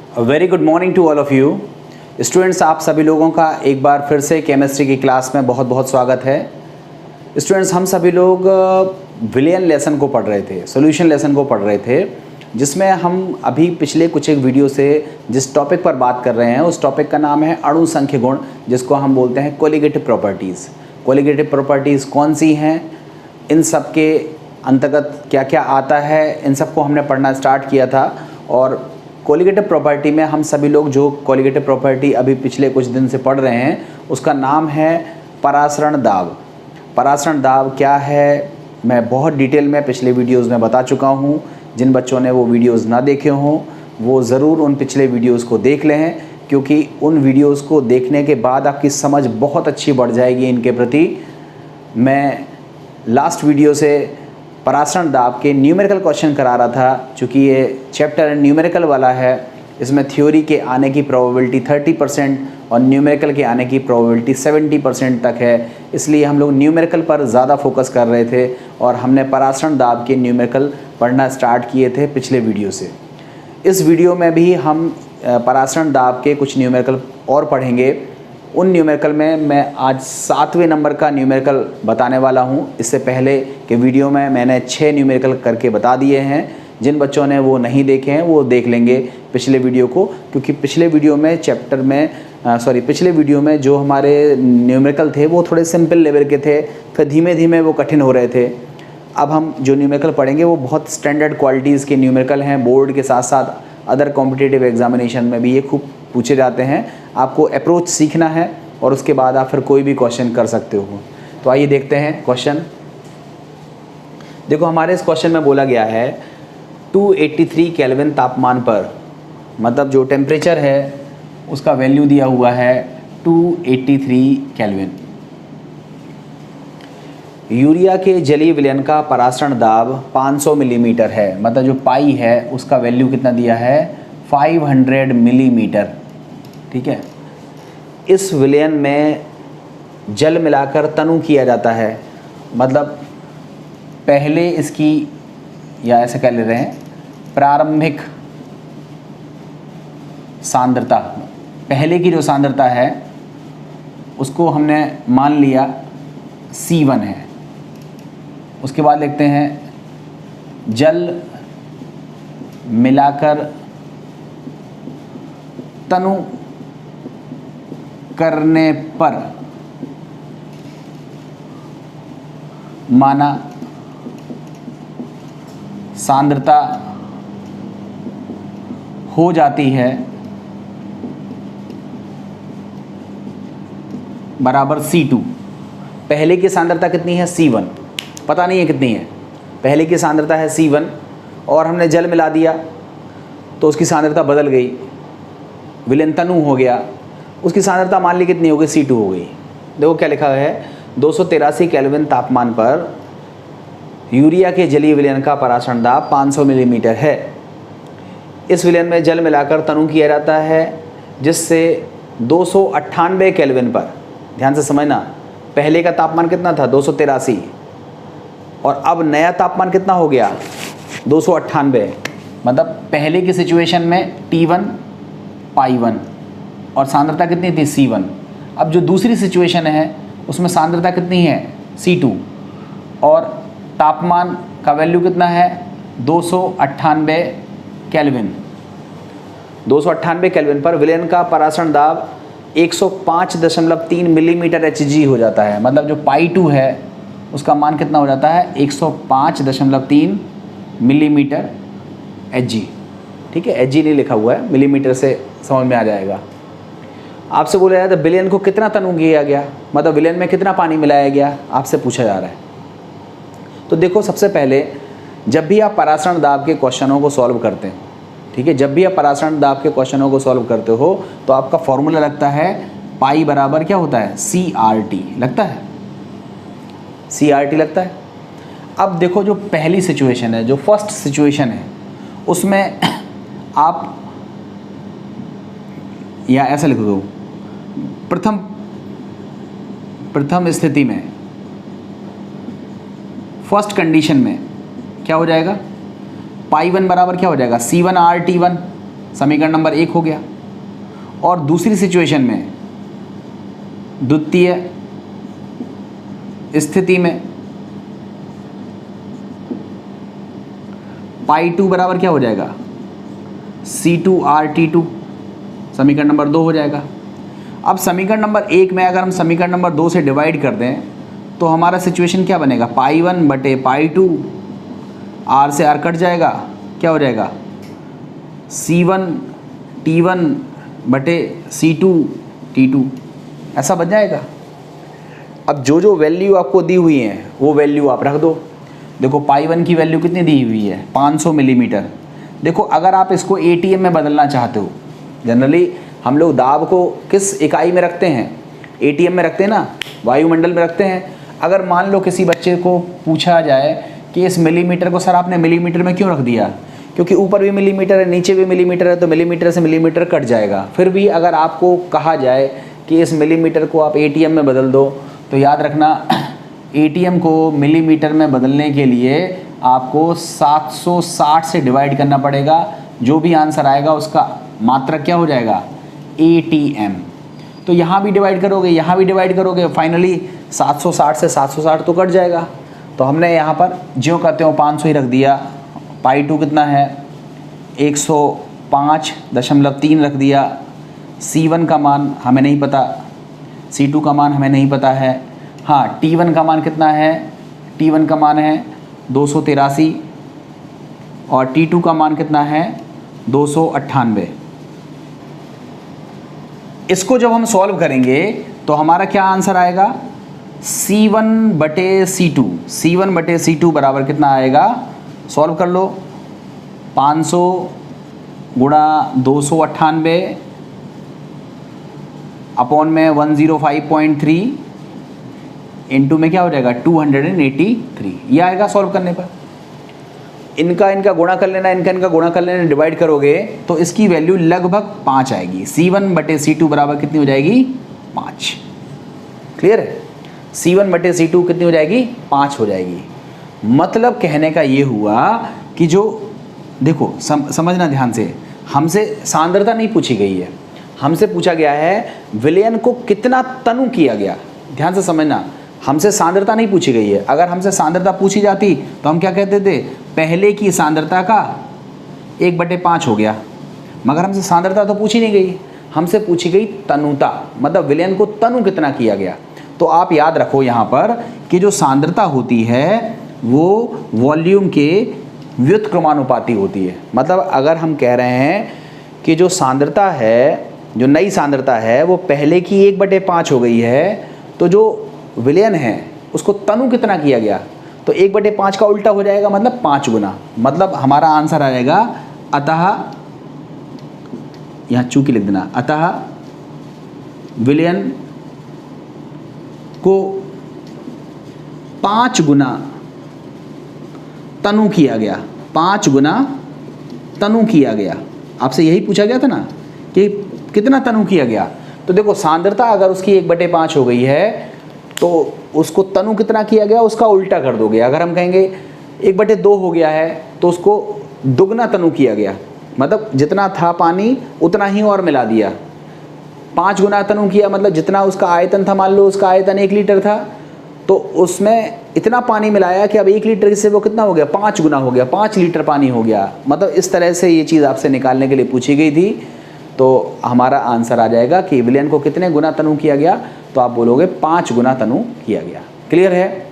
Very good morning to all of you students. आप सभी लोगों का एक बार फिर से केमिस्ट्री की क्लास में बहुत बहुत स्वागत है। स्टूडेंट्स, हम सभी लोग विलियन लेसन को पढ़ रहे थे, सॉल्यूशन लेसन को पढ़ रहे थे, जिसमें हम अभी पिछले कुछ एक वीडियो से जिस टॉपिक पर बात कर रहे हैं उस टॉपिक का नाम है अणु संख्य गुण, जिसको हम बोलते हैं कोलिगेटिव प्रॉपर्टीज़। कोलिगेटिव प्रॉपर्टीज़ कौन सी हैं, इन सब के अंतर्गत क्या क्या आता है, इन सब को हमने पढ़ना स्टार्ट किया था। और कोलिगेटिव प्रॉपर्टी में हम सभी लोग जो कोलिगेटिव प्रॉपर्टी अभी पिछले कुछ दिन से पढ़ रहे हैं उसका नाम है परासरण दाब। परासरण दाब क्या है मैं बहुत डिटेल में पिछले वीडियोस में बता चुका हूँ। जिन बच्चों ने वो वीडियोस ना देखे हों वो ज़रूर उन पिछले वीडियोस को देख लें, क्योंकि उन वीडियोस को देखने के बाद आपकी समझ बहुत अच्छी बढ़ जाएगी इनके प्रति। मैं लास्ट वीडियो से परासरण दाब के न्यूमेरिकल क्वेश्चन करा रहा था। चूँकि ये चैप्टर न्यूमेरिकल वाला है, इसमें थ्योरी के आने की प्रोबेबिलिटी 30% और न्यूमेरिकल के आने की प्रोबेबिलिटी 70% तक है, इसलिए हम लोग न्यूमेरिकल पर ज़्यादा फोकस कर रहे थे और हमने परासरण दाब के न्यूमेरिकल पढ़ना स्टार्ट किए थे पिछले वीडियो से। इस वीडियो में भी हम परासरण दाब के कुछ न्यूमेरिकल और पढ़ेंगे। उन न्यूमेरिकल में मैं आज 7वें नंबर का न्यूमेरिकल बताने वाला हूं। इससे पहले के वीडियो में मैंने 6 न्यूमेरिकल करके बता दिए हैं। जिन बच्चों ने वो नहीं देखे हैं वो देख लेंगे पिछले वीडियो को, क्योंकि पिछले वीडियो में जो हमारे न्यूमेरिकल थे वो थोड़े सिंपल लेवल के थे, फिर धीमे धीमे वो कठिन हो रहे थे। अब हम जो न्यूमेरिकल पढ़ेंगे वो बहुत स्टैंडर्ड क्वालिटीज़ के न्यूमेरिकल हैं। बोर्ड के साथ साथ अदर कॉम्पिटिटिव एग्जामिनेशन में भी ये खूब पूछे जाते हैं। आपको अप्रोच सीखना है और उसके बाद आप फिर कोई भी क्वेश्चन कर सकते हो। तो आइए देखते हैं क्वेश्चन। देखो, हमारे इस क्वेश्चन में बोला गया है 283 केल्विन तापमान पर, मतलब जो टेम्परेचर है उसका वैल्यू दिया हुआ है 283 केल्विन। यूरिया के जलीय विलयन का परासरण दाब 500 मिलीमीटर है, मतलब जो पाई है उसका वैल्यू कितना दिया है 500 मिलीमीटर। ठीक है। इस विलयन में जल मिलाकर तनु किया जाता है, मतलब पहले इसकी, या ऐसे कह ले रहे हैं, प्रारंभिक सांद्रता, पहले की जो सांद्रता है उसको हमने मान लिया C1 है। उसके बाद लिखते हैं जल मिलाकर तनु करने पर माना सांद्रता हो जाती है बराबर C2। पहले की सांद्रता कितनी है C1, पता नहीं है कितनी है, पहले की सांद्रता है C1 और हमने जल मिला दिया तो उसकी सांद्रता बदल गई, विलयन तनु हो गया, उसकी सांद्रता मान ली कितनी हो गई C2 हो गई। देखो क्या लिखा है 283 केल्विन तापमान पर यूरिया के जलीय विलयन का परासरण दाब 500 मिलीमीटर है। इस विलयन में जल मिलाकर तनु किया जाता है, जिससे 298 केल्विन पर, ध्यान से समझना, पहले का तापमान कितना था 283 और अब नया तापमान कितना हो गया 298। मतलब पहले की सिचुएशन में T1 पाई1 और सांद्रता कितनी थी C1। अब जो दूसरी सिचुएशन है उसमें सांद्रता कितनी है C2 और तापमान का वैल्यू कितना है 298 केल्विन। 298 केल्विन पर विलयन का परासरण दाब 105.3 मिलीमीटर Hg हो जाता है, मतलब जो पाई2 है उसका मान कितना हो जाता है 105.3 मिलीमीटर Hg। ठीक है, Hg नहीं लिखा हुआ है, मिलीमीटर से समझ में आ जाएगा। आपसे बोला जाता है विलयन को कितना तनु किया गया, मतलब विलयन में कितना पानी मिलाया गया, आपसे पूछा जा रहा है। तो देखो, सबसे पहले जब भी आप परासरण दाब के क्वेश्चनों को सॉल्व करते हैं, ठीक है, जब भी आप परासरण दाब के क्वेश्चनों को सॉल्व करते हो तो आपका फॉर्मूला लगता है पाई बराबर क्या होता है CRT लगता है, CRT लगता है। अब देखो, जो पहली सिचुएशन है, जो फर्स्ट सिचुएशन है, उसमें आप, या ऐसा लिख दो, प्रथम स्थिति में, फर्स्ट कंडीशन में क्या हो जाएगा, पाई1 बराबर क्या हो जाएगा C1 RT1, समीकरण नंबर 1 हो गया। और दूसरी सिचुएशन में, द्वितीय स्थिति में पाई 2 बराबर क्या हो जाएगा, C2RT2, समीकरण नंबर 2 हो जाएगा। अब समीकरण नंबर 1 में अगर हम समीकरण नंबर 2 से डिवाइड कर दें तो हमारा सिचुएशन क्या बनेगा, पाई 1 बटे पाई 2, R से R कट जाएगा, क्या हो जाएगा C1T1 बटे C2T2, ऐसा बन जाएगा। अब जो जो वैल्यू आपको दी हुई है वो वैल्यू आप रख दो। देखो पाई 1 की वैल्यू कितनी दी हुई है, 500 मिलीमीटर। देखो अगर आप इसको ATM में बदलना चाहते हो, जनरली हम लोग दाब को किस इकाई में रखते हैं, ATM में रखते हैं ना, वायुमंडल में रखते हैं। अगर मान लो किसी बच्चे को पूछा जाए कि इस मिलीमीटर को सर आपने मिलीमीटर में क्यों रख दिया, क्योंकि ऊपर भी मिलीमीटर है नीचे भी मिलीमीटर है, तो मिलीमीटर से मिलीमीटर कट जाएगा। फिर भी अगर आपको कहा जाए कि इस मिलीमीटर को आप ATM में बदल दो, तो याद रखना ATM को मिलीमीटर में बदलने के लिए आपको 760 से डिवाइड करना पड़ेगा। जो भी आंसर आएगा उसका मात्रक क्या हो जाएगा, ATM। तो यहाँ भी डिवाइड करोगे, यहाँ भी डिवाइड करोगे, फाइनली 760 से 760 तो कट जाएगा। तो हमने यहाँ पर ज्यों करते हो 500 ही रख दिया। पाई 2 कितना है, 105.3 रख दिया। C1 का मान हमें नहीं पता, C2 का मान हमें नहीं पता है। हाँ, T1 का मान कितना है, T1 का मान है 283 और T2 का मान कितना है 298। इसको जब हम सॉल्व करेंगे तो हमारा क्या आंसर आएगा, C1 बटे C2, C1 बटे C2 बराबर कितना आएगा, सॉल्व कर लो। 500 गुणा 298 अपॉन में 105.3 इंटू में क्या हो जाएगा 283, ये आएगा सॉल्व करने पर। इनका गुणा कर लेना, इनका गुणा कर लेना, डिवाइड करोगे तो इसकी वैल्यू लगभग 5 आएगी। C1 बटे C2 बराबर कितनी हो जाएगी, 5। क्लियर है, C1 बटे C2 कितनी हो जाएगी, 5 हो जाएगी। मतलब कहने का ये हुआ कि जो देखो समझना ध्यान से, हमसे सांद्रता नहीं पूछी गई है, हमसे पूछा गया है विलयन को कितना तनु किया गया। ध्यान से समझना, हमसे सांद्रता नहीं पूछी गई है। अगर हमसे सांद्रता पूछी जाती तो हम क्या कहते थे, पहले की सांद्रता का 1/5 हो गया। मगर हमसे सांद्रता तो पूछी नहीं गई, हमसे पूछी गई तनुता, मतलब विलयन को तनु कितना किया गया। तो आप याद रखो यहाँ पर कि जो सांद्रता होती है वो वॉल्यूम के व्युत्क्रमानुपाती होती है। मतलब अगर हम कह रहे हैं कि जो सांद्रता है, जो नई सांद्रता है वो पहले की 1/5 हो गई है, तो जो विलयन है उसको तनु कितना किया गया, तो 1/5 का उल्टा हो जाएगा, मतलब 5 गुना। मतलब हमारा आंसर आ जाएगा, अतः यहाँ चूंकि लिख देना, अतः विलयन को 5 गुना तनु किया गया, 5 गुना तनु किया गया। आपसे यही पूछा गया था ना कि कितना तनु किया गया। तो देखो सांद्रता अगर उसकी 1/5 हो गई है तो उसको तनु कितना किया गया उसका उल्टा कर दोगे। अगर हम कहेंगे 1/2 हो गया है तो उसको दुगना तनु किया गया, मतलब जितना था पानी उतना ही और मिला दिया। 5 गुना तनु किया, मतलब जितना उसका आयतन था, मान लो उसका आयतन 1 लीटर था तो उसमें इतना पानी मिलाया कि अब 1 लीटर से वो कितना हो गया, 5 गुना हो गया, 5 लीटर पानी हो गया। मतलब इस तरह से ये चीज़ आपसे निकालने के लिए पूछी गई थी। तो हमारा आंसर आ जाएगा कि विलयन को कितने गुना तनु किया गया, तो आप बोलोगे 5 गुना तनु किया गया। क्लियर है,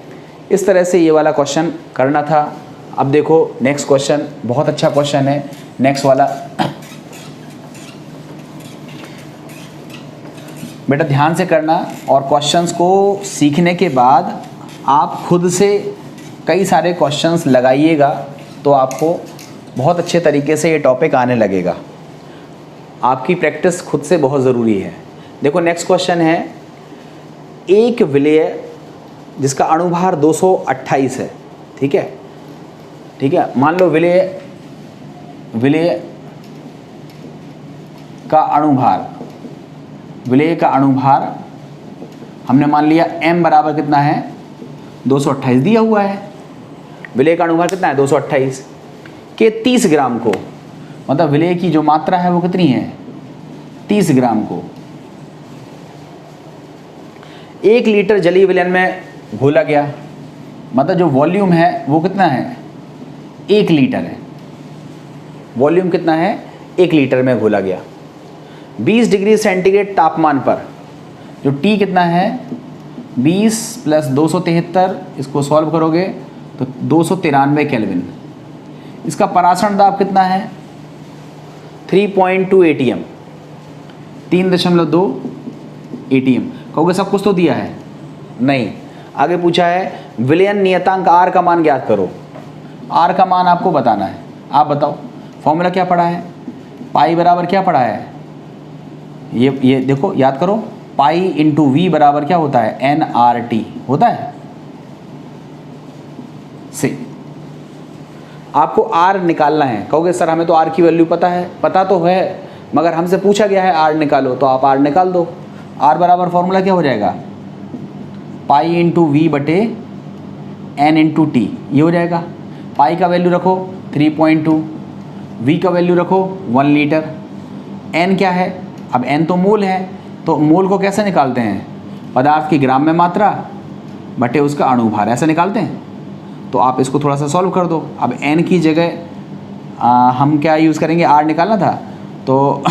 इस तरह से ये वाला क्वेश्चन करना था। अब देखो नेक्स्ट क्वेश्चन, बहुत अच्छा क्वेश्चन है नेक्स्ट वाला। बेटा ध्यान से करना, और क्वेश्चंस को सीखने के बाद आप खुद से कई सारे क्वेश्चंस लगाइएगा तो आपको बहुत अच्छे तरीके से ये टॉपिक आने लगेगा। आपकी प्रैक्टिस खुद से बहुत ज़रूरी है। देखो नेक्स्ट क्वेश्चन है, एक विलेय जिसका अणुभार 228 है, ठीक है, ठीक है। मान लो विलेय का अणुभार हमने मान लिया m बराबर कितना है 228 दिया हुआ है। विलेय का अणुभार कितना है 228 के 30 ग्राम को मतलब विलेय की जो मात्रा है वो कितनी है, 30 ग्राम को। 1 लीटर जलीय विलयन में घोला गया, मतलब जो वॉल्यूम है वो कितना है, 1 लीटर है। वॉल्यूम कितना है, 1 लीटर में घोला गया। 20 डिग्री सेंटीग्रेड तापमान पर जो T कितना है, 20 + 273, इसको सॉल्व करोगे तो 293 केल्विन। इसका परासरण दाब कितना है, 3.2 ATM, 3.2 ATM। कहोगे सब कुछ तो दिया है, नहीं। आगे पूछा है विलयन नियतांक R का मान ज्ञात करो। R का मान आपको बताना है, आप बताओ। फॉर्मूला क्या पढ़ा है, पाई बराबर क्या पढ़ा है, ये देखो याद करो, पाई इंटू V बराबर क्या होता है, NRT होता है। से आपको R निकालना है। कहोगे सर हमें तो R की वैल्यू पता है, पता तो है, मगर हमसे पूछा गया है R निकालो, तो आप R निकाल दो। R बराबर फॉर्मूला क्या हो जाएगा, पाई इंटू V बटे N इंटू T, ये हो जाएगा। पाई का वैल्यू रखो 3.2, V का वैल्यू रखो 1 लीटर, N क्या है, अब N तो मोल है, तो मोल को कैसे निकालते हैं, पदार्थ की ग्राम में मात्रा बटे उसका अणुभार, ऐसे निकालते हैं। तो आप इसको थोड़ा सा सॉल्व कर दो। अब N की जगह हम क्या यूज़ करेंगे, R निकालना था, तो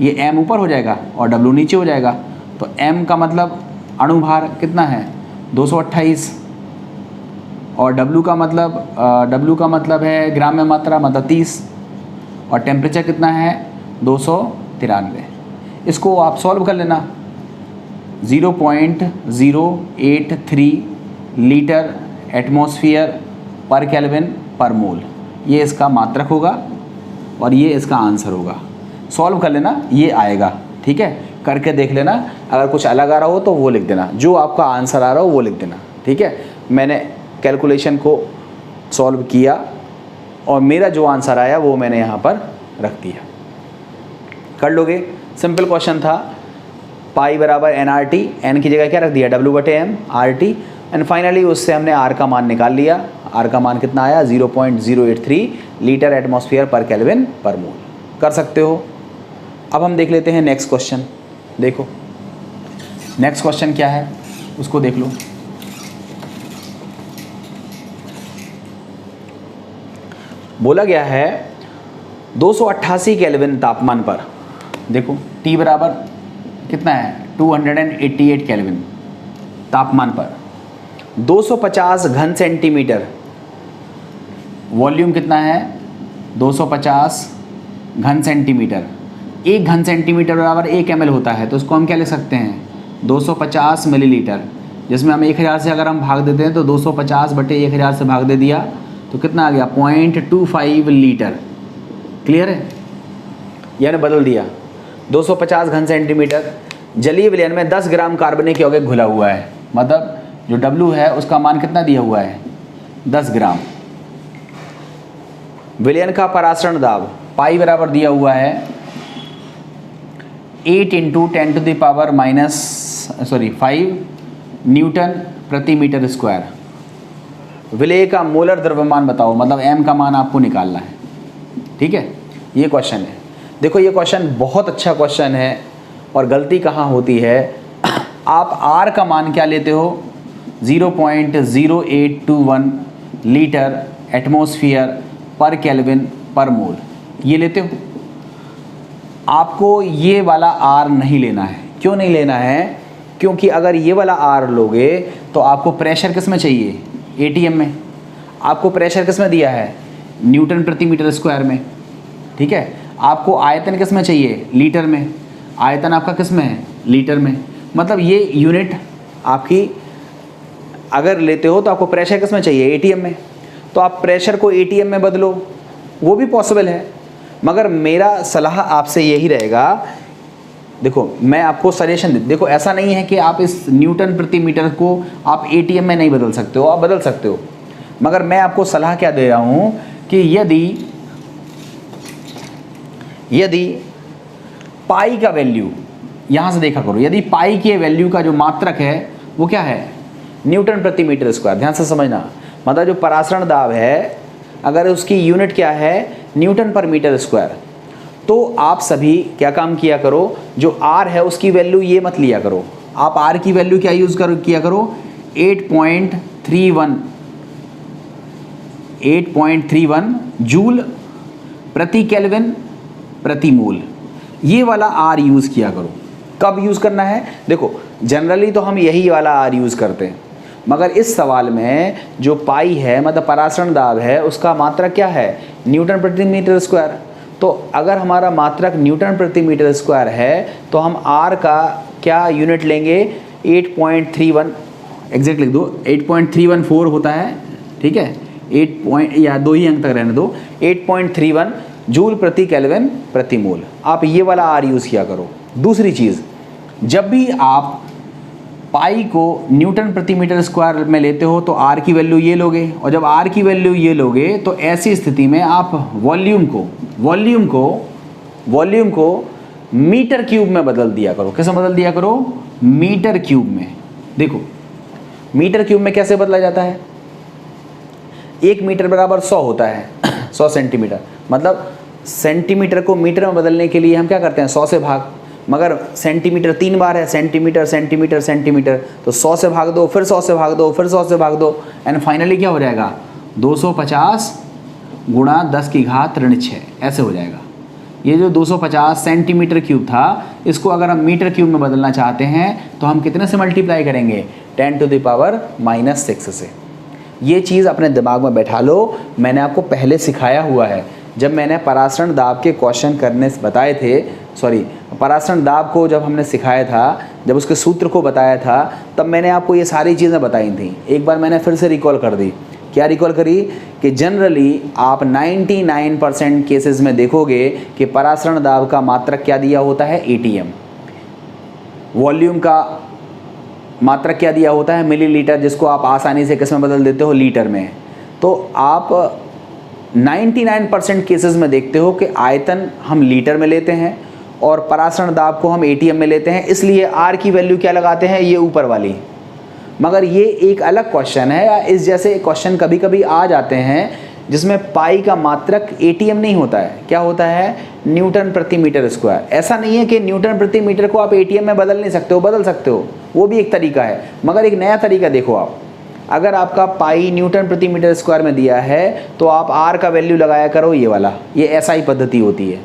ये M ऊपर हो जाएगा और W नीचे हो जाएगा। तो M का मतलब अणुभार कितना है, 228, और W का मतलब है ग्राम में मात्रा, मतलब 30, और टेम्परेचर कितना है 293। इसको आप सॉल्व कर लेना, 0.083 लीटर एटमॉस्फेयर पर केल्विन पर मोल, ये इसका मात्रक होगा और ये इसका आंसर होगा। सॉल्व कर लेना, ये आएगा, ठीक है, करके देख लेना। अगर कुछ अलग आ रहा हो तो वो लिख देना, जो आपका आंसर आ रहा हो वो लिख देना, ठीक है। मैंने कैलकुलेशन को सॉल्व किया और मेरा जो आंसर आया वो मैंने यहाँ पर रख दिया। कर लोगे, सिंपल क्वेश्चन था। पाई बराबर NRT, N की जगह क्या रख दिया, W बटे M RT, एंड फाइनली उससे हमने R का मान निकाल लिया। R का मान कितना आया, 0.083 लीटर एटमॉस्फेयर पर केल्विन पर मोल। कर सकते हो। अब हम देख लेते हैं नेक्स्ट क्वेश्चन। देखो नेक्स्ट क्वेश्चन क्या है, उसको देख लो। बोला गया है 288 केल्विन तापमान पर, देखो T बराबर कितना है, 288 केल्विन तापमान पर 250 घन सेंटीमीटर, वॉल्यूम कितना है 250 घन सेंटीमीटर। 1 घन सेंटीमीटर बराबर 1 ml होता है, तो उसको हम क्या लिख सकते हैं, 250 मिलीलीटर, जिसमें हम 1000 से अगर हम भाग देते हैं तो 250 बटे 1000 से भाग दे दिया तो कितना आ गया, 0.25 लीटर। क्लियर है, यानी बदल दिया। 250 घन सेंटीमीटर जलीय विलयन में 10 ग्राम कार्बनिक यौगिक घुला हुआ है, मतलब जो W है उसका मान कितना दिया हुआ है, 10 ग्राम। विलयन का परासरण दाब पाई बराबर दिया हुआ है 8 × 10⁻⁵ न्यूटन प्रति मीटर स्क्वायर। विलेय का मोलर द्रव्यमान बताओ, मतलब M का मान आपको निकालना है, ठीक है। ये क्वेश्चन है। देखो ये क्वेश्चन बहुत अच्छा क्वेश्चन है और गलती कहाँ होती है, आप R का मान क्या लेते हो, 0.0821 लीटर एटमॉस्फेयर पर केल्विन पर मोल, ये लेते हो। आपको ये वाला R नहीं लेना है। क्यों नहीं लेना है, क्योंकि अगर ये वाला R लोगे तो आपको प्रेशर किस में चाहिए, ATM में। आपको प्रेशर किस में दिया है, न्यूटन प्रति मीटर स्क्वायर में, ठीक है। आपको आयतन किस में चाहिए, लीटर में। आयतन आपका किस में है, लीटर में। मतलब ये यूनिट आपकी अगर लेते हो तो आपको प्रेशर किस में चाहिए, ATM में। तो आप प्रेशर को ATM में बदलो, वो भी पॉसिबल है, मगर मेरा सलाह आपसे यही रहेगा। देखो मैं आपको सजेशन देखो, ऐसा नहीं है कि आप इस न्यूटन प्रति मीटर को आप ATM में नहीं बदल सकते हो, आप बदल सकते हो, मगर मैं आपको सलाह क्या दे रहा हूँ कि यदि पाई का वैल्यू यहाँ से देखा करो, यदि पाई के वैल्यू का जो मात्रक है वो क्या है, न्यूटन प्रति मीटर स्क्वायर। ध्यान से समझना, मतलब जो परासरण दाब है अगर उसकी यूनिट क्या है, न्यूटन पर मीटर स्क्वायर, तो आप सभी क्या काम किया करो, जो r है उसकी वैल्यू ये मत लिया करो, आप r की वैल्यू क्या यूज़ किया करो 8.31 जूल प्रति केल्विन प्रति मोल, ये वाला r यूज़ किया करो। कब यूज़ करना है, देखो जनरली तो हम यही वाला r यूज़ करते हैं, मगर इस सवाल में जो पाई है मतलब परासरण दाब है उसका मात्रक क्या है, न्यूटन प्रति मीटर स्क्वायर। तो अगर हमारा मात्रक न्यूटन प्रति मीटर स्क्वायर है तो हम r का क्या यूनिट लेंगे 8.31, एग्जैक्ट लिख दो 8.314 होता है, ठीक है 8 या 2 ही अंक तक रहने दो, 8.31 जूल प्रति केल्विन प्रति मोल। आप ये वाला r यूज़ किया करो। दूसरी चीज़, जब भी आप पाई को न्यूटन प्रति मीटर स्क्वायर में लेते हो तो r की वैल्यू ये लोगे, और जब r की वैल्यू ये लोगे तो ऐसी स्थिति में आप वॉल्यूम को मीटर क्यूब में बदल दिया करो। किस में बदल दिया करो, मीटर क्यूब में। देखो मीटर क्यूब में कैसे बदला जाता है, 1 मीटर बराबर 100 होता है 100 सेंटीमीटर, मतलब सेंटीमीटर को मीटर में बदलने के लिए हम क्या करते हैं 100 से भाग, मगर सेंटीमीटर 3 बार है, सेंटीमीटर सेंटीमीटर सेंटीमीटर, तो 100 से भाग दो, फिर 100 से भाग दो, फिर 100 से भाग दो, एंड फाइनली क्या हो जाएगा 250 गुणा 10 की घात ऋण 6, ऐसे हो जाएगा। ये जो 250 सेंटीमीटर क्यूब था, इसको अगर हम मीटर क्यूब में बदलना चाहते हैं तो हम कितने से मल्टीप्लाई करेंगे 10⁻⁻⁶ से। ये चीज़ अपने दिमाग में बैठा लो, मैंने आपको पहले सिखाया हुआ है। जब मैंने परासरण दाब के क्वेश्चन करने बताए थे, परासरण दाब को जब हमने सिखाया था, जब उसके सूत्र को बताया था, तब मैंने आपको ये सारी चीज़ें बताई थी। एक बार मैंने फिर से रिकॉल कर दी। क्या रिकॉल करी कि जनरली आप 99% केसेस में देखोगे कि परासरण दाब का मात्रक क्या दिया होता है ATM, वॉल्यूम का मात्रक क्या दिया होता है मिलीलीटर, जिसको आप आसानी से किस में बदल देते हो लीटर में। तो आप 99% केसेस में देखते हो कि आयतन हम लीटर में लेते हैं और परासरण दाब को हम ATM में लेते हैं, इसलिए R की वैल्यू क्या लगाते हैं ये ऊपर वाली। मगर ये एक अलग क्वेश्चन है, या इस जैसे क्वेश्चन कभी कभी आ जाते हैं जिसमें पाई का मात्रक ATM नहीं होता है, क्या होता है न्यूटन प्रति मीटर स्क्वायर। ऐसा नहीं है कि न्यूटन प्रति मीटर को आप ATM में बदल नहीं सकते हो, बदल सकते हो, वो भी एक तरीका है, मगर एक नया तरीका देखो आप। अगर आपका पाई न्यूटन प्रति मीटर स्क्वायर में दिया है तो आप R का वैल्यू लगाया करो ये वाला, ये SI पद्धति होती है।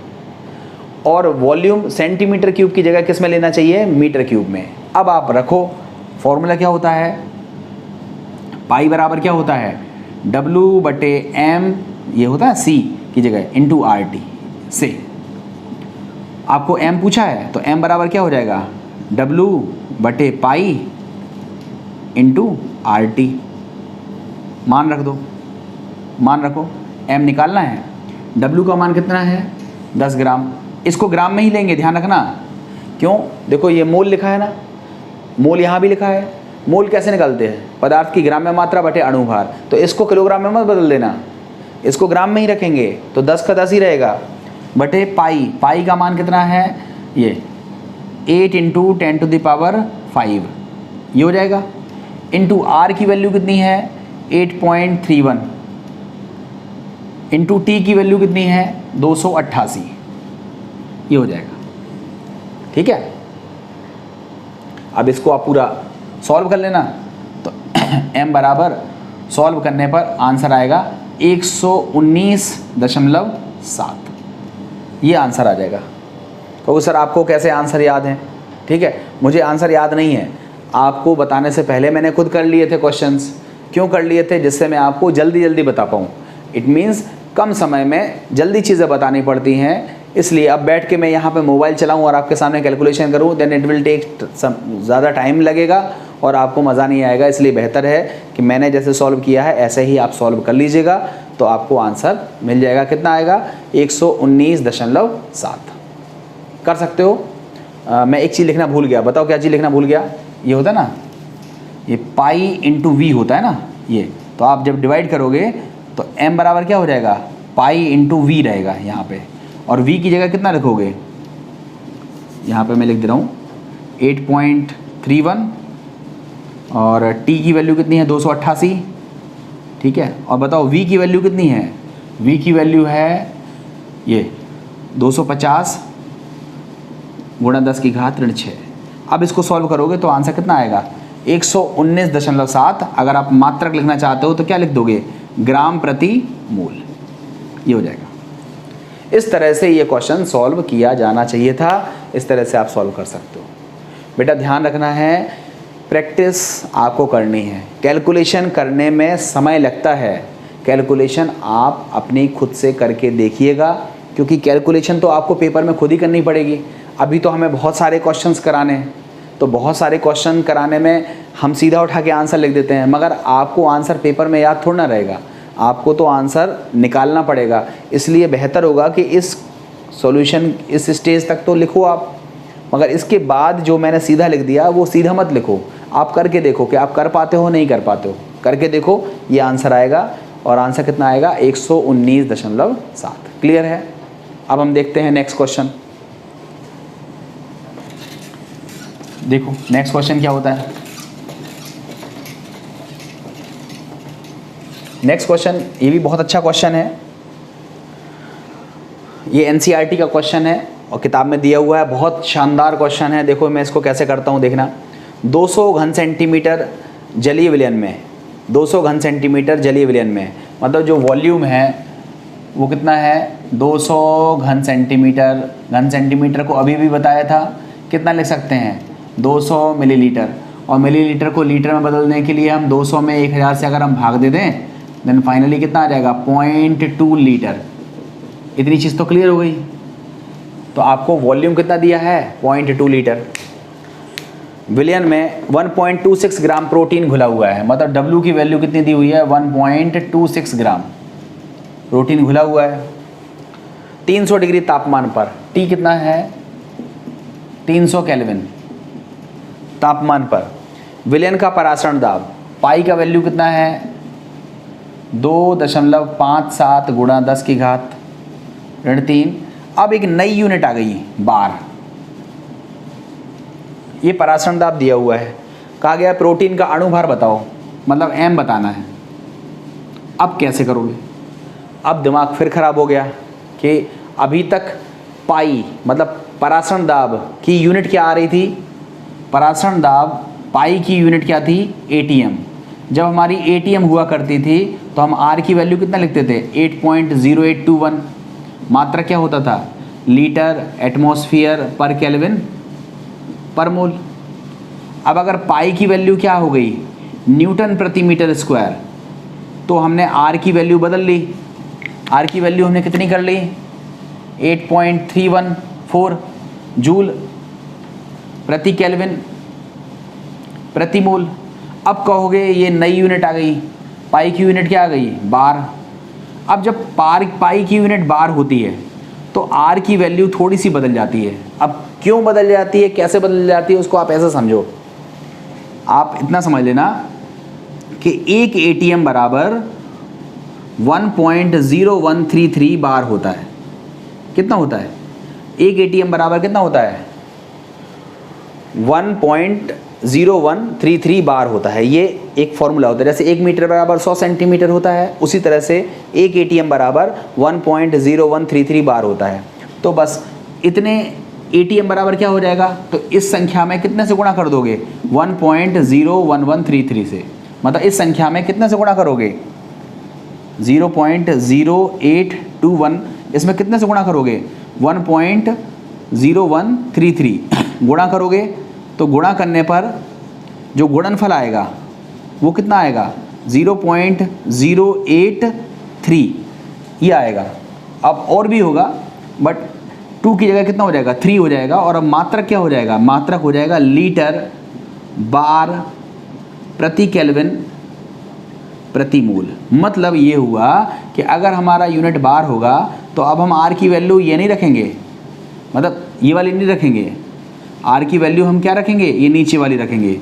और वॉल्यूम सेंटीमीटर क्यूब की जगह किस में लेना चाहिए मीटर क्यूब में। अब आप रखो फॉर्मूला क्या होता है, पाई बराबर क्या होता है W/m, ये होता है C की जगह × RT से। आपको m पूछा है तो m बराबर क्या हो जाएगा W/पाई × RT। मान रख दो, मान रखो, m निकालना है, W का मान कितना है 10 ग्राम, इसको ग्राम में ही लेंगे, ध्यान रखना। क्यों, देखो ये मोल लिखा है ना, मोल यहाँ भी लिखा है। मोल कैसे निकालते हैं, पदार्थ की ग्राम में मात्रा बटे अणुभार, तो इसको किलोग्राम में मत बदल देना, इसको ग्राम में ही रखेंगे तो 10 का 10 ही रहेगा, बटे पाई। पाई का मान कितना है ये 8 × 10⁵, ये हो जाएगा। इंटू R की वैल्यू कितनी है 8.31, इंटू T की वैल्यू कितनी है 288, ये हो जाएगा। ठीक है, अब इसको आप पूरा सॉल्व कर लेना, तो m बराबर सॉल्व करने पर आंसर आएगा 119.7, ये आंसर आ जाएगा। तो सर आपको कैसे आंसर याद है, ठीक है, मुझे आंसर याद नहीं है, आपको बताने से पहले मैंने खुद कर लिए थे क्वेश्चंस। क्यों कर लिए थे, जिससे मैं आपको जल्दी जल्दी बता पाऊँ। इट मीन्स कम समय में जल्दी चीज़ें बतानी पड़ती हैं, इसलिए अब बैठ के मैं यहाँ पे मोबाइल चलाऊँ और आपके सामने कैलकुलेशन करूँ, देन इट विल टेक ज़्यादा टाइम लगेगा और आपको मज़ा नहीं आएगा। इसलिए बेहतर है कि मैंने जैसे सॉल्व किया है ऐसे ही आप सॉल्व कर लीजिएगा, तो आपको आंसर मिल जाएगा। कितना आएगा 119.7 कर सकते हो। मैं एक चीज़ लिखना भूल गया, बताओ क्या चीज़ लिखना भूल गया। ये होता है ना, ये पाई × V होता है ना, ये तो आप जब डिवाइड करोगे तो m बराबर क्या हो जाएगा पाई × V रहेगा यहाँ पे, और v की जगह कितना रखोगे, यहाँ पे मैं लिख दे रहा हूँ 8.31, और t की वैल्यू कितनी है 288, ठीक है। और बताओ v की वैल्यू कितनी है, v की वैल्यू है ये 250 गुणा 10 की घात ऋण 6। अब इसको सॉल्व करोगे तो आंसर कितना आएगा 119.7। अगर आप मात्रक लिखना चाहते हो तो क्या लिख दोगे, ग्राम प्रति मोल, ये हो जाएगा। इस तरह से ये क्वेश्चन सॉल्व किया जाना चाहिए था, इस तरह से आप सॉल्व कर सकते हो। बेटा ध्यान रखना है, प्रैक्टिस आपको करनी है। कैलकुलेशन करने में समय लगता है, कैलकुलेशन आप अपनी खुद से करके देखिएगा, क्योंकि कैलकुलेशन तो आपको पेपर में खुद ही करनी पड़ेगी। अभी तो हमें बहुत सारे क्वेश्चंस कराने हैं, तो बहुत सारे क्वेश्चन कराने में हम सीधा उठा के आंसर लिख देते हैं, मगर आपको आंसर पेपर में याद थोड़ा ना रहेगा, आपको तो आंसर निकालना पड़ेगा। इसलिए बेहतर होगा कि इस सॉल्यूशन इस स्टेज तक तो लिखो आप, मगर इसके बाद जो मैंने सीधा लिख दिया वो सीधा मत लिखो, आप करके देखो कि आप कर पाते हो नहीं कर पाते हो, करके देखो, ये आंसर आएगा। और आंसर कितना आएगा 119.7। क्लियर है। अब हम देखते हैं नेक्स्ट क्वेश्चन। देखो नेक्स्ट क्वेश्चन क्या होता है। नेक्स्ट क्वेश्चन ये भी बहुत अच्छा क्वेश्चन है, ये एनसीईआरटी का क्वेश्चन है और किताब में दिया हुआ है, बहुत शानदार क्वेश्चन है। देखो मैं इसको कैसे करता हूँ, देखना। 200 घन सेंटीमीटर जलीय विलयन में, 200 घन सेंटीमीटर जलीय विलयन में, मतलब जो वॉल्यूम है वो कितना है 200 घन सेंटीमीटर। घन सेंटीमीटर को अभी भी बताया था, कितना लिख सकते हैं 200 मिलीलीटर, और मिलीलीटर को लीटर में बदलने के लिए हम 200 में 1000 से अगर हम भाग दे दें, देन फाइनली कितना आ जाएगा 0.2 लीटर। इतनी चीज़ तो क्लियर हो गई। तो आपको वॉल्यूम कितना दिया है 0.2 लीटर। विलयन में 1.26 ग्राम प्रोटीन घुला हुआ है, मतलब W की वैल्यू कितनी दी हुई है 1.26 ग्राम प्रोटीन घुला हुआ है 300 डिग्री तापमान पर। T कितना है 300 केल्विन तापमान पर। विलयन का परासरण दाब, पाई का वैल्यू कितना है 2.57 गुणा 10 की घात ऋण 3। अब एक नई यूनिट आ गई बार, ये परासरण दाब दिया हुआ है, कहा गया प्रोटीन का अणुभार बताओ, मतलब m बताना है। अब कैसे करोगे, अब दिमाग फिर खराब हो गया कि अभी तक पाई मतलब परासरण दाब की यूनिट क्या आ रही थी, परासरण दाब पाई की यूनिट क्या थी ATM। जब हमारी ATM हुआ करती थी तो हम R की वैल्यू कितना लिखते थे 8.0821। मात्रा क्या होता था लीटर एटमॉस्फेयर पर केल्विन पर मोल। अब अगर पाई की वैल्यू क्या हो गई न्यूटन प्रति मीटर स्क्वायर, तो हमने R की वैल्यू बदल ली। R की वैल्यू हमने कितनी कर ली 8.314 जूल प्रति केल्विन प्रति मोल। अब कहोगे ये नई यूनिट आ गई, पाई की यूनिट क्या आ गई बार। अब जब पाई की यूनिट बार होती है तो R की वैल्यू थोड़ी सी बदल जाती है। अब क्यों बदल जाती है, कैसे बदल जाती है, उसको आप ऐसा समझो। आप इतना समझ लेना कि एक ATM बराबर 1.0133 बार होता है। कितना होता है एक ATM बराबर कितना होता है 1.0133 बार होता है। ये एक फॉर्मूला होता है, जैसे 1 मीटर बराबर 100 सेंटीमीटर होता है, उसी तरह से एक ATM बराबर 1.0133 बार होता है। तो बस इतने ATM बराबर क्या हो जाएगा, तो इस संख्या में कितने से गुणा कर दोगे 1.01133 से, मतलब इस संख्या में कितने से गुणा करोगे 0.0821, इसमें कितने से गुणा करोगे 1.0133 गुणा करोगे तो गुणा करने पर जो गुणनफल आएगा वो कितना आएगा 0.083 ये आएगा। अब और भी होगा बट 2 की जगह कितना हो जाएगा 3 हो जाएगा। और अब मात्रक क्या हो जाएगा, मात्रक हो जाएगा लीटर बार प्रति केल्विन प्रति मोल। मतलब ये हुआ कि अगर हमारा यूनिट बार होगा तो अब हम R की वैल्यू ये नहीं रखेंगे, मतलब ये वाली नहीं रखेंगे, R की वैल्यू हम क्या रखेंगे ये नीचे वाली रखेंगे।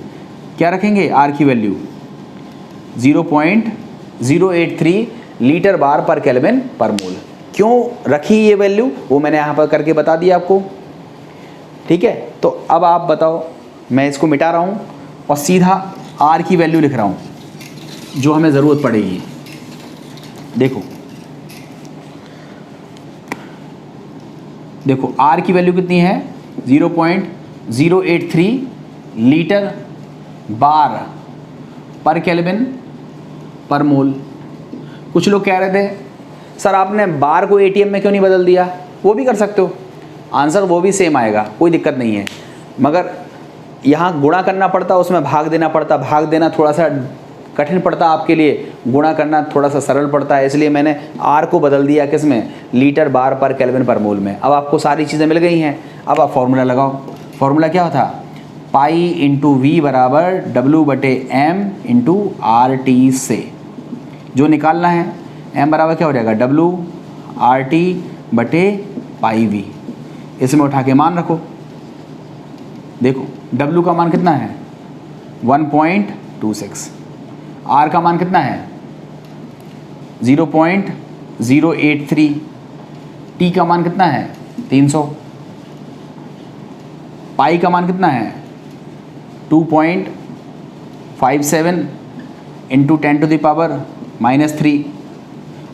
क्या रखेंगे R की वैल्यू 0.083 लीटर बार पर केल्विन पर मोल। क्यों रखी ये वैल्यू वो मैंने यहाँ पर करके बता दिया आपको, ठीक है। तो अब आप बताओ, मैं इसको मिटा रहा हूँ और सीधा R की वैल्यू लिख रहा हूँ जो हमें ज़रूरत पड़ेगी। देखो देखो R की वैल्यू कितनी है 0.083 लीटर बार पर केल्विन पर मोल। कुछ लोग कह रहे थे सर आपने बार को ATM में क्यों नहीं बदल दिया, वो भी कर सकते हो, आंसर वो भी सेम आएगा, कोई दिक्कत नहीं है, मगर यहाँ गुणा करना पड़ता, उसमें भाग देना पड़ता, भाग देना थोड़ा सा कठिन पड़ता आपके लिए, गुणा करना थोड़ा सा सरल पड़ता है, इसलिए मैंने R को बदल दिया किस में, लीटर बार पर केल्विन पर मोल में। अब आपको सारी चीज़ें मिल गई हैं, अब आप फॉर्मूला लगाओ। फॉर्मूला क्या था, पाई इंटू वी बराबर W/m इंटू RT से जो निकालना है, m बराबर क्या हो जाएगा W/RT/πV। इसमें उठा के मान रखो, देखो W का मान कितना है 1.26, R का मान कितना है 0.083, T का मान कितना है 300, पाई का मान कितना है 2.57 इंटू 10⁻³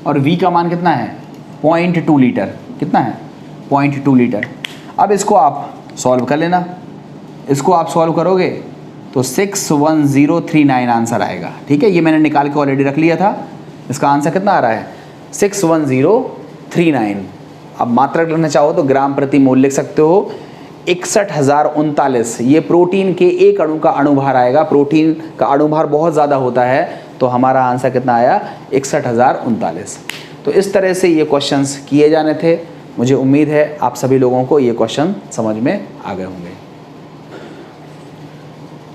और V का मान कितना है 0.2 लीटर, कितना है 0.2 लीटर। अब इसको आप सॉल्व कर लेना, इसको आप सॉल्व करोगे तो 61039 आंसर आएगा। ठीक है, ये मैंने निकाल के ऑलरेडी रख लिया था, इसका आंसर कितना आ रहा है 61039। अब मात्रक लिखना चाहो तो ग्राम प्रति मोल लिख सकते हो 61,039। ये प्रोटीन के एक अणु का अणुभार आएगा, प्रोटीन का अणुभार बहुत ज़्यादा होता है, तो हमारा आंसर कितना आया 61,039। तो इस तरह से ये क्वेश्चंस किए जाने थे। मुझे उम्मीद है आप सभी लोगों को ये क्वेश्चन समझ में आ गए होंगे।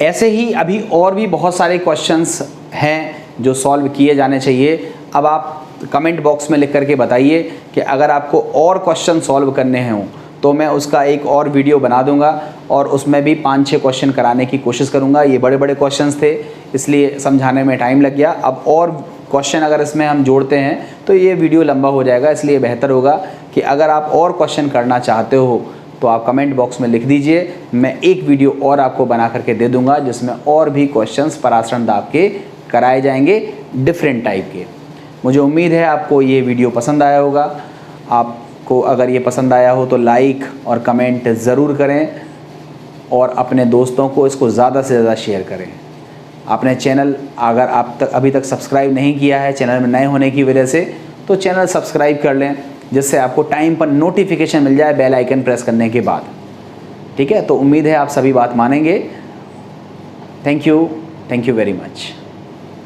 ऐसे ही अभी और भी बहुत सारे क्वेश्चंस हैं जो सॉल्व किए जाने चाहिए। अब आप कमेंट बॉक्स में लिख करके बताइए कि अगर आपको और क्वेश्चन सॉल्व करने हों तो मैं उसका एक और वीडियो बना दूंगा और उसमें भी 5-6 क्वेश्चन कराने की कोशिश करूंगा। ये बड़े बड़े क्वेश्चंस थे इसलिए समझाने में टाइम लग गया। अब और क्वेश्चन अगर इसमें हम जोड़ते हैं तो ये वीडियो लंबा हो जाएगा, इसलिए बेहतर होगा कि अगर आप और क्वेश्चन करना चाहते हो तो आप कमेंट बॉक्स में लिख दीजिए, मैं एक वीडियो और आपको बना करके दे दूंगा जिसमें और भी क्वेश्चंस पराशरण दाब के कराए जाएंगे डिफरेंट टाइप के। मुझे उम्मीद है आपको ये वीडियो पसंद आया होगा। आपको अगर ये पसंद आया हो तो लाइक और कमेंट ज़रूर करें और अपने दोस्तों को इसको ज़्यादा से ज़्यादा शेयर करें। अपने चैनल अगर आप अभी तक सब्सक्राइब नहीं किया है चैनल में नए होने की वजह से, तो चैनल सब्सक्राइब कर लें जिससे आपको टाइम पर नोटिफिकेशन मिल जाए बेल आइकन प्रेस करने के बाद। ठीक है, तो उम्मीद है आप सभी बात मानेंगे। Thank you very much.